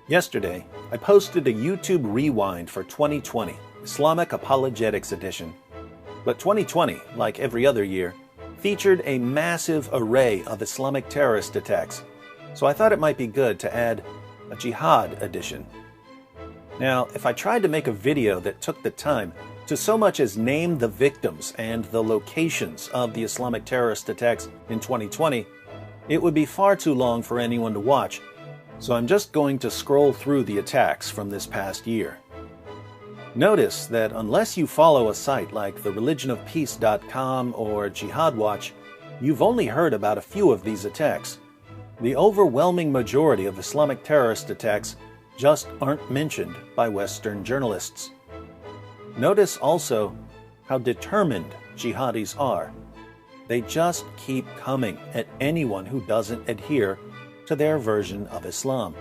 Yesterday, I posted a YouTube rewind for 2020, Islamic Apologetics Edition. But 2020, like every other year, featured a massive array of Islamic terrorist attacks, so I thought it might be good to add a Jihad edition. Now, if I tried to make a video that took the time to so much as name the victims and the locations of the Islamic terrorist attacks in 2020, it would be far too long for anyone to watch, so I'm just going to scroll through the attacks from this past year. Notice that unless you follow a site like thereligionofpeace.com or Jihad Watch, you've only heard about a few of these attacks. The overwhelming majority of Islamic terrorist attacks just aren't mentioned by Western journalists. Notice also how determined jihadis are. They just keep coming at anyone who doesn't adhere to their version of Islam.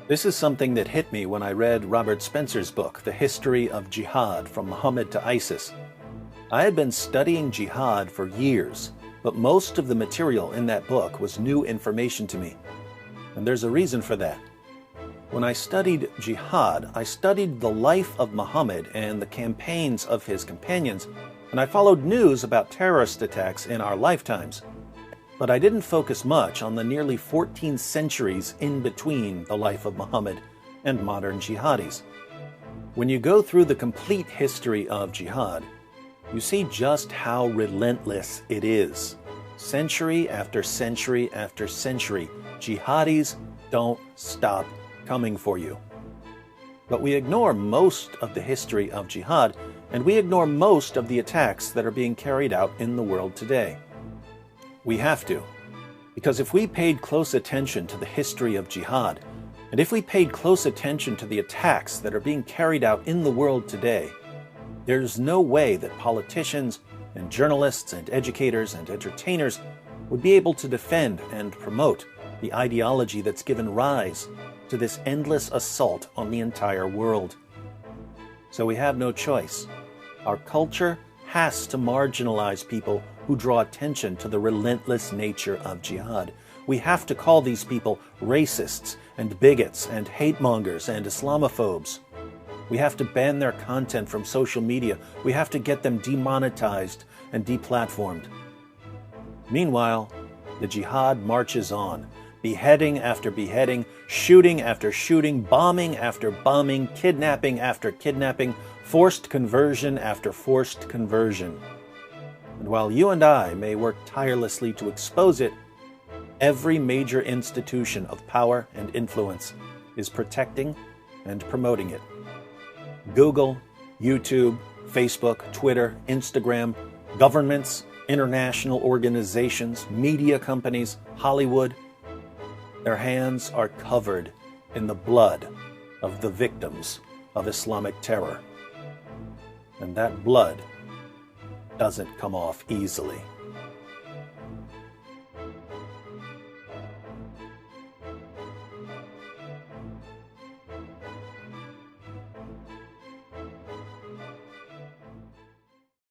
This is something that hit me when I read Robert Spencer's book, The History of Jihad, From Muhammad to ISIS. I had been studying jihad for years, but most of the material in that book was new information to me. And there's a reason for that. When I studied jihad, I studied the life of Muhammad and the campaigns of his companions, and I followed news about terrorist attacks in our lifetimes. But I didn't focus much on the nearly 14 centuries in between the life of Muhammad and modern jihadis. When you go through the complete history of jihad, you see just how relentless it is. Century after century after century, jihadis don't stop coming for you. But we ignore most of the history of jihad, and we ignore most of the attacks that are being carried out in the world today. We have to, because if we paid close attention to the history of jihad, and if we paid close attention to the attacks that are being carried out in the world today, there's no way that politicians and journalists and educators and entertainers would be able to defend and promote the ideology that's given rise to this endless assault on the entire world. So we have no choice. Our culture has to marginalize people who draw attention to the relentless nature of jihad. We have to call these people racists and bigots and hate-mongers and Islamophobes. We have to ban their content from social media. We have to get them demonetized and deplatformed. Meanwhile, the jihad marches on, beheading after beheading, shooting after shooting, bombing after bombing, kidnapping after kidnapping, forced conversion after forced conversion. And while you and I may work tirelessly to expose it, every major institution of power and influence is protecting and promoting it. Google, YouTube, Facebook, Twitter, Instagram, governments, international organizations, media companies, Hollywood, their hands are covered in the blood of the victims of Islamic terror. And that blood doesn't come off easily.